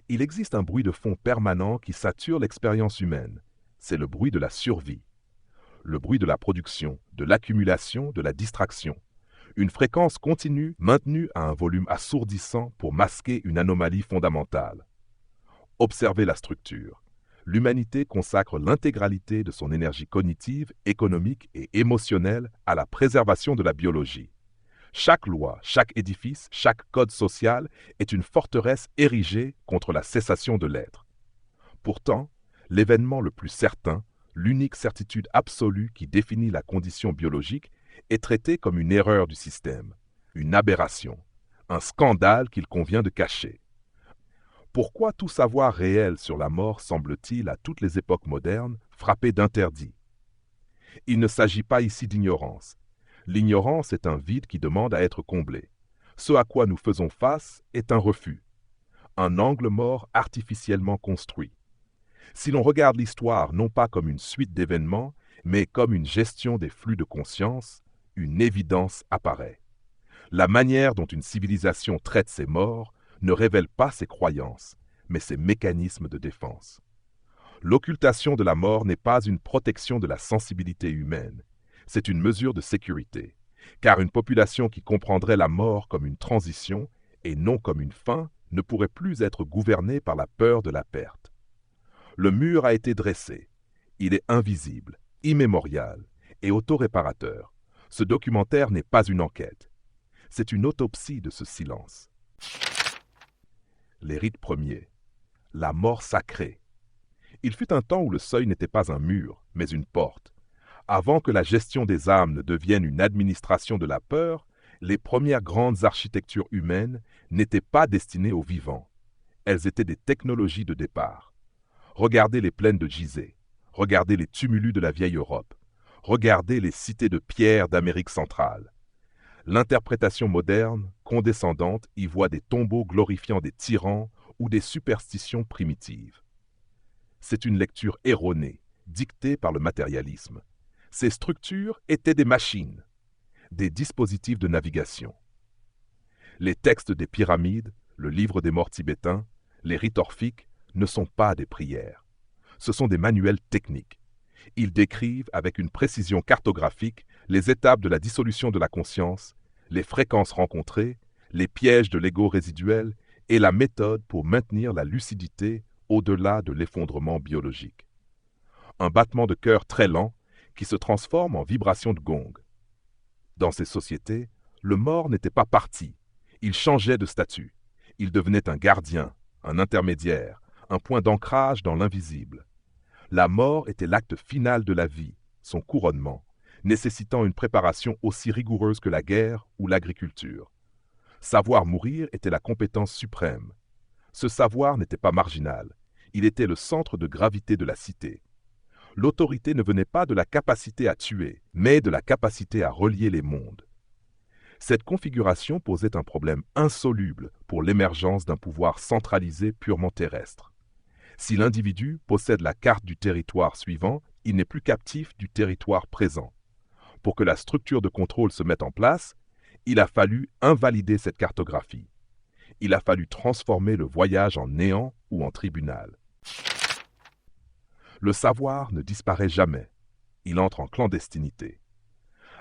Il existe un bruit de fond permanent qui sature l'expérience humaine. C'est le bruit de la survie, le bruit de la production, de l'accumulation, de la distraction. Une fréquence continue maintenue à un volume assourdissant pour masquer une anomalie fondamentale. Observez la structure. L'humanité consacre l'intégralité de son énergie cognitive, économique et émotionnelle à la préservation de la biologie. Chaque loi, chaque édifice, chaque code social est une forteresse érigée contre la cessation de l'être. Pourtant, l'événement le plus certain, l'unique certitude absolue qui définit la condition biologique, est traité comme une erreur du système, une aberration, un scandale qu'il convient de cacher. Pourquoi tout savoir réel sur la mort semble-t-il, à toutes les époques modernes, frappé d'interdit? Il ne s'agit pas ici d'ignorance. L'ignorance est un vide qui demande à être comblé. Ce à quoi nous faisons face est un refus, un angle mort artificiellement construit. Si l'on regarde l'histoire non pas comme une suite d'événements, mais comme une gestion des flux de conscience, une évidence apparaît. La manière dont une civilisation traite ses morts ne révèle pas ses croyances, mais ses mécanismes de défense. L'occultation de la mort n'est pas une protection de la sensibilité humaine, c'est une mesure de sécurité, car une population qui comprendrait la mort comme une transition et non comme une fin ne pourrait plus être gouvernée par la peur de la perte. Le mur a été dressé, il est invisible, immémorial et autoréparateur. Ce documentaire n'est pas une enquête, c'est une autopsie de ce silence. Les rites premiers, la mort sacrée. Il fut un temps où le seuil n'était pas un mur, mais une porte. Avant que la gestion des âmes ne devienne une administration de la peur, les premières grandes architectures humaines n'étaient pas destinées aux vivants. Elles étaient des technologies de départ. Regardez les plaines de Gizeh, regardez les tumulus de la vieille Europe, regardez les cités de pierre d'Amérique centrale. L'interprétation moderne, condescendante, y voit des tombeaux glorifiant des tyrans ou des superstitions primitives. C'est une lecture erronée, dictée par le matérialisme. Ces structures étaient des machines, des dispositifs de navigation. Les textes des pyramides, le livre des morts tibétains, les rites orphiques ne sont pas des prières. Ce sont des manuels techniques. Ils décrivent avec une précision cartographique les étapes de la dissolution de la conscience, les fréquences rencontrées, les pièges de l'ego résiduel et la méthode pour maintenir la lucidité au-delà de l'effondrement biologique. Un battement de cœur très lent qui se transforme en vibration de gong. Dans ces sociétés, le mort n'était pas parti, il changeait de statut. Il devenait un gardien, un intermédiaire, un point d'ancrage dans l'invisible. La mort était l'acte final de la vie, son couronnement, nécessitant une préparation aussi rigoureuse que la guerre ou l'agriculture. Savoir mourir était la compétence suprême. Ce savoir n'était pas marginal, il était le centre de gravité de la cité. L'autorité ne venait pas de la capacité à tuer, mais de la capacité à relier les mondes. Cette configuration posait un problème insoluble pour l'émergence d'un pouvoir centralisé purement terrestre. Si l'individu possède la carte du territoire suivant, il n'est plus captif du territoire présent. Pour que la structure de contrôle se mette en place, il a fallu invalider cette cartographie. Il a fallu transformer le voyage en néant ou en tribunal. Le savoir ne disparaît jamais. Il entre en clandestinité.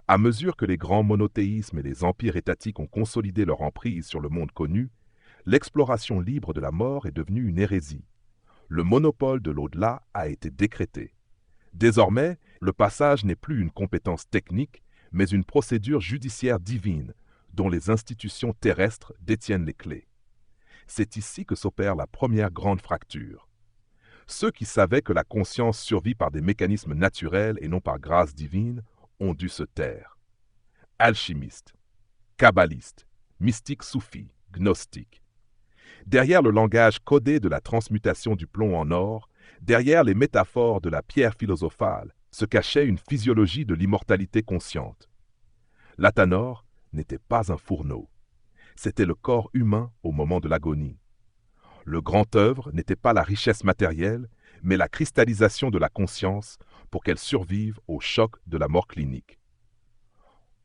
À mesure que les grands monothéismes et les empires étatiques ont consolidé leur emprise sur le monde connu, l'exploration libre de la mort est devenue une hérésie. Le monopole de l'au-delà a été décrété. Désormais, le passage n'est plus une compétence technique, mais une procédure judiciaire divine, dont les institutions terrestres détiennent les clés. C'est ici que s'opère la première grande fracture. Ceux qui savaient que la conscience survit par des mécanismes naturels et non par grâce divine ont dû se taire. Alchimistes, kabbalistes, mystiques soufis, gnostiques. Derrière le langage codé de la transmutation du plomb en or, derrière les métaphores de la pierre philosophale, se cachait une physiologie de l'immortalité consciente. L'Athanor n'était pas un fourneau. C'était le corps humain au moment de l'agonie. Le grand œuvre n'était pas la richesse matérielle, mais la cristallisation de la conscience pour qu'elle survive au choc de la mort clinique.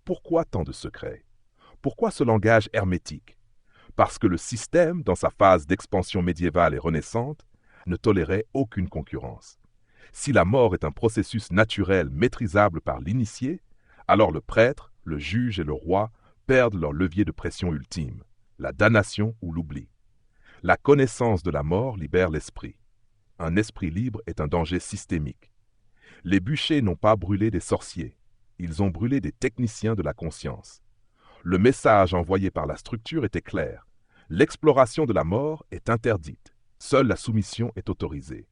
Pourquoi tant de secrets? Pourquoi ce langage hermétique? parce que le système, dans sa phase d'expansion médiévale et renaissante, ne tolérait aucune concurrence. Si la mort est un processus naturel maîtrisable par l'initié, alors le prêtre, le juge et le roi perdent leur levier de pression ultime, la damnation ou l'oubli. La connaissance de la mort libère l'esprit. Un esprit libre est un danger systémique. Les bûchers n'ont pas brûlé des sorciers, ils ont brûlé des techniciens de la conscience. Le message envoyé par la structure était clair. L'exploration de la mort est interdite. Seule la soumission est autorisée.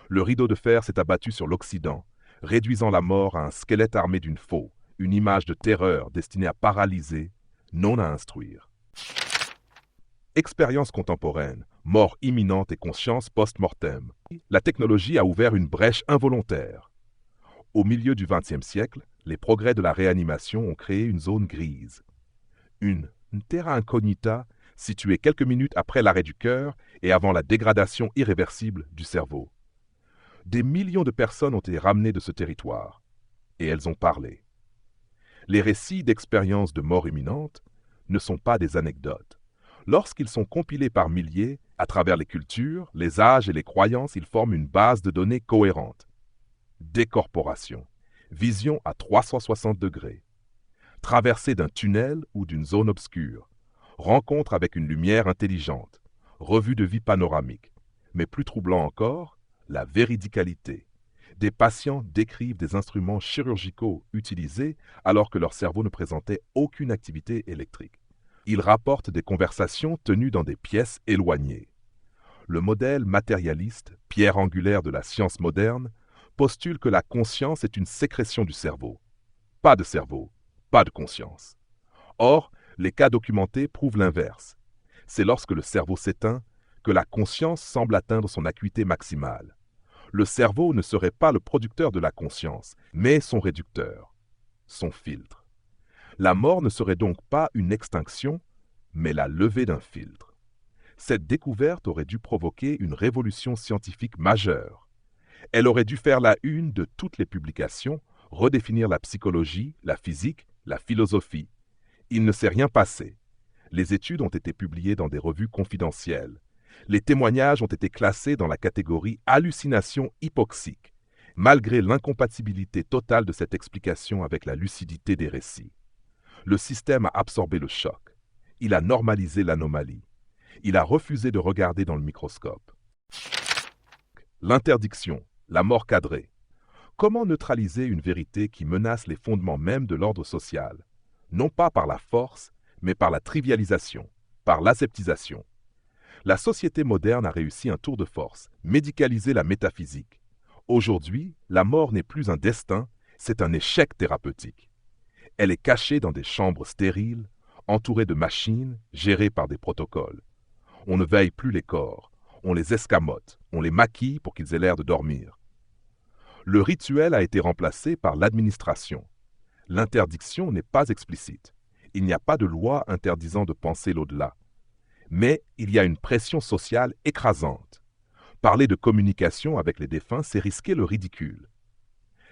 Le rideau de fer s'est abattu sur l'Occident, réduisant la mort à un squelette armé d'une faux, une image de terreur destinée à paralyser, non à instruire. Expérience contemporaine, mort imminente et conscience post-mortem. La technologie a ouvert une brèche involontaire. Au milieu du XXe siècle, les progrès de la réanimation ont créé une zone grise. Une terra incognita située quelques minutes après l'arrêt du cœur et avant la dégradation irréversible du cerveau. Des millions de personnes ont été ramenées de ce territoire, et elles ont parlé. Les récits d'expériences de mort imminente ne sont pas des anecdotes. Lorsqu'ils sont compilés par milliers, à travers les cultures, les âges et les croyances, ils forment une base de données cohérente. Décorporation, vision à 360 degrés, traversée d'un tunnel ou d'une zone obscure, rencontre avec une lumière intelligente, revue de vie panoramique, mais plus troublant encore, la véridicalité. Des patients décrivent des instruments chirurgicaux utilisés alors que leur cerveau ne présentait aucune activité électrique. Ils rapportent des conversations tenues dans des pièces éloignées. Le modèle matérialiste, pierre angulaire de la science moderne, postule que la conscience est une sécrétion du cerveau. Pas de cerveau, pas de conscience. Or, les cas documentés prouvent l'inverse. C'est lorsque le cerveau s'éteint que la conscience semble atteindre son acuité maximale. Le cerveau ne serait pas le producteur de la conscience, mais son réducteur, son filtre. La mort ne serait donc pas une extinction, mais la levée d'un filtre. Cette découverte aurait dû provoquer une révolution scientifique majeure. Elle aurait dû faire la une de toutes les publications, redéfinir la psychologie, la physique, la philosophie. Il ne s'est rien passé. Les études ont été publiées dans des revues confidentielles. Les témoignages ont été classés dans la catégorie hallucination hypoxique, malgré l'incompatibilité totale de cette explication avec la lucidité des récits. Le système a absorbé le choc. Il a normalisé l'anomalie. Il a refusé de regarder dans le microscope. L'interdiction, la mort cadrée. Comment neutraliser une vérité qui menace les fondements même de l'ordre social, non pas par la force, mais par la trivialisation, par l'aseptisation? La société moderne a réussi un tour de force, médicaliser la métaphysique. Aujourd'hui, la mort n'est plus un destin, c'est un échec thérapeutique. Elle est cachée dans des chambres stériles, entourée de machines, gérées par des protocoles. On ne veille plus les corps, on les escamote, on les maquille pour qu'ils aient l'air de dormir. Le rituel a été remplacé par l'administration. L'interdiction n'est pas explicite. Il n'y a pas de loi interdisant de penser l'au-delà. Mais il y a une pression sociale écrasante. Parler de communication avec les défunts, c'est risquer le ridicule.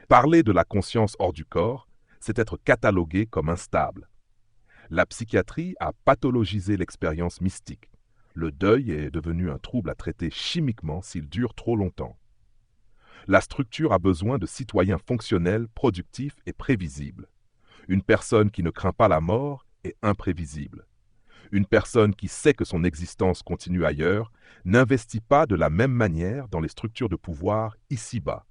Parler de la conscience hors du corps, c'est être catalogué comme instable. La psychiatrie a pathologisé l'expérience mystique. Le deuil est devenu un trouble à traiter chimiquement s'il dure trop longtemps. La structure a besoin de citoyens fonctionnels, productifs et prévisibles. Une personne qui ne craint pas la mort est imprévisible. Une personne qui sait que son existence continue ailleurs n'investit pas de la même manière dans les structures de pouvoir ici-bas.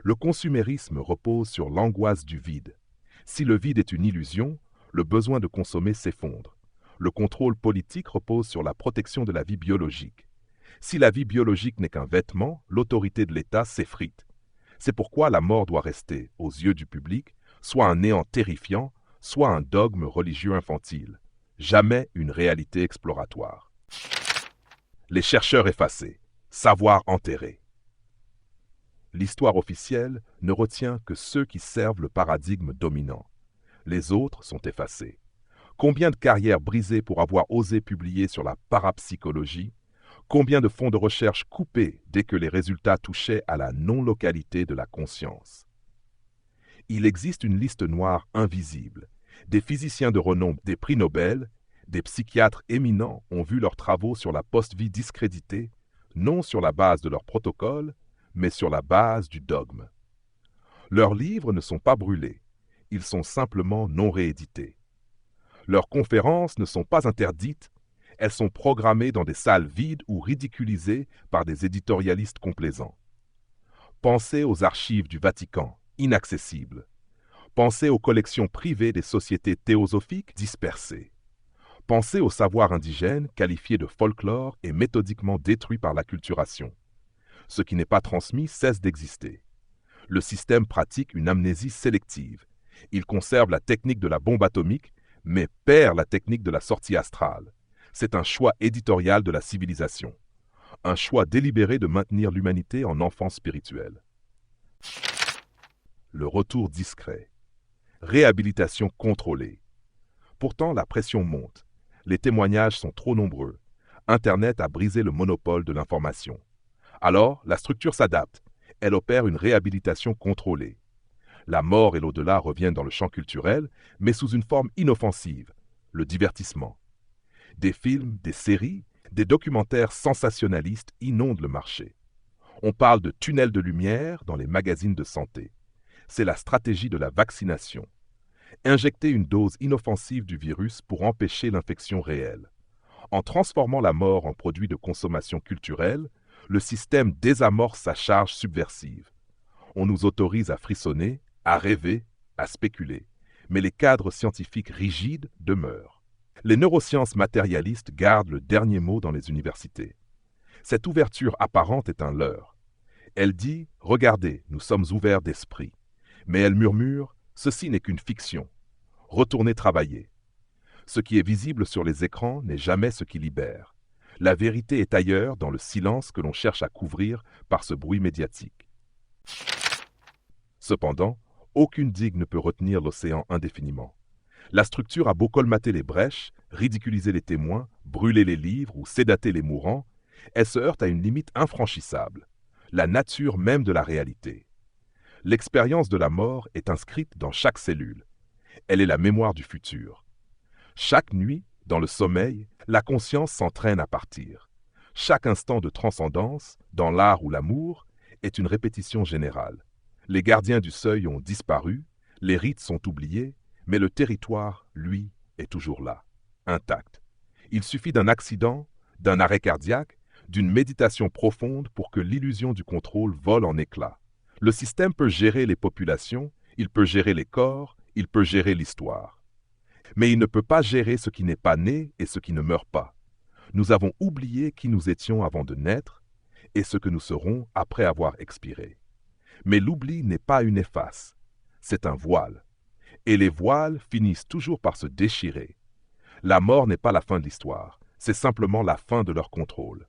Le consumérisme repose sur l'angoisse du vide. Si le vide est une illusion, le besoin de consommer s'effondre. Le contrôle politique repose sur la protection de la vie biologique. Si la vie biologique n'est qu'un vêtement, l'autorité de l'État s'effrite. C'est pourquoi la mort doit rester, aux yeux du public, soit un néant terrifiant, soit un dogme religieux infantile. Jamais une réalité exploratoire. Les chercheurs effacés, savoir enterré. L'histoire officielle ne retient que ceux qui servent le paradigme dominant. Les autres sont effacés. Combien de carrières brisées pour avoir osé publier sur la parapsychologie? Combien de fonds de recherche coupés dès que les résultats touchaient à la non-localité de la conscience? Il existe une liste noire invisible, des physiciens de renom des prix Nobel, Des psychiatres éminents ont vu leurs travaux sur la post-vie discrédités, non sur la base de leur protocole, mais sur la base du dogme. Leurs livres ne sont pas brûlés, ils sont simplement non réédités. Leurs conférences ne sont pas interdites, elles sont programmées dans des salles vides ou ridiculisées par des éditorialistes complaisants. Pensez aux archives du Vatican, inaccessibles. Pensez aux collections privées des sociétés théosophiques dispersées. Pensez au savoir indigène qualifié de folklore et méthodiquement détruit par l'acculturation. Ce qui n'est pas transmis cesse d'exister. Le système pratique une amnésie sélective. Il conserve la technique de la bombe atomique, mais perd la technique de la sortie astrale. C'est un choix éditorial de la civilisation. Un choix délibéré de maintenir l'humanité en enfant spirituel. Le retour discret. Réhabilitation contrôlée. Pourtant, la pression monte. Les témoignages sont trop nombreux. Internet a brisé le monopole de l'information. Alors, la structure s'adapte. Elle opère une réhabilitation contrôlée. La mort et l'au-delà reviennent dans le champ culturel, mais sous une forme inoffensive, le divertissement. Des films, des séries, des documentaires sensationnalistes inondent le marché. On parle de tunnels de lumière dans les magazines de santé. C'est la stratégie de la vaccination. Injecter une dose inoffensive du virus pour empêcher l'infection réelle. En transformant la mort en produit de consommation culturelle, le système désamorce sa charge subversive. On nous autorise à frissonner, à rêver, à spéculer. Mais les cadres scientifiques rigides demeurent. Les neurosciences matérialistes gardent le dernier mot dans les universités. Cette ouverture apparente est un leurre. Elle dit « Regardez, nous sommes ouverts d'esprit ». Mais elle murmure « Ceci n'est qu'une fiction. Retournez travailler ». Ce qui est visible sur les écrans n'est jamais ce qui libère. La vérité est ailleurs dans le silence que l'on cherche à couvrir par ce bruit médiatique. Cependant, aucune digue ne peut retenir l'océan indéfiniment. La structure a beau colmater les brèches, ridiculiser les témoins, brûler les livres ou sédater les mourants, elle se heurte à une limite infranchissable, la nature même de la réalité. L'expérience de la mort est inscrite dans chaque cellule. Elle est la mémoire du futur. Chaque nuit, dans le sommeil, la conscience s'entraîne à partir. Chaque instant de transcendance, dans l'art ou l'amour, est une répétition générale. Les gardiens du seuil ont disparu, les rites sont oubliés, mais le territoire, lui, est toujours là, intact. Il suffit d'un accident, d'un arrêt cardiaque, d'une méditation profonde pour que l'illusion du contrôle vole en éclats. Le système peut gérer les populations, il peut gérer les corps, il peut gérer l'histoire. Mais il ne peut pas gérer ce qui n'est pas né et ce qui ne meurt pas. Nous avons oublié qui nous étions avant de naître et ce que nous serons après avoir expiré. Mais l'oubli n'est pas une efface, c'est un voile. Et les voiles finissent toujours par se déchirer. La mort n'est pas la fin de l'histoire, c'est simplement la fin de leur contrôle.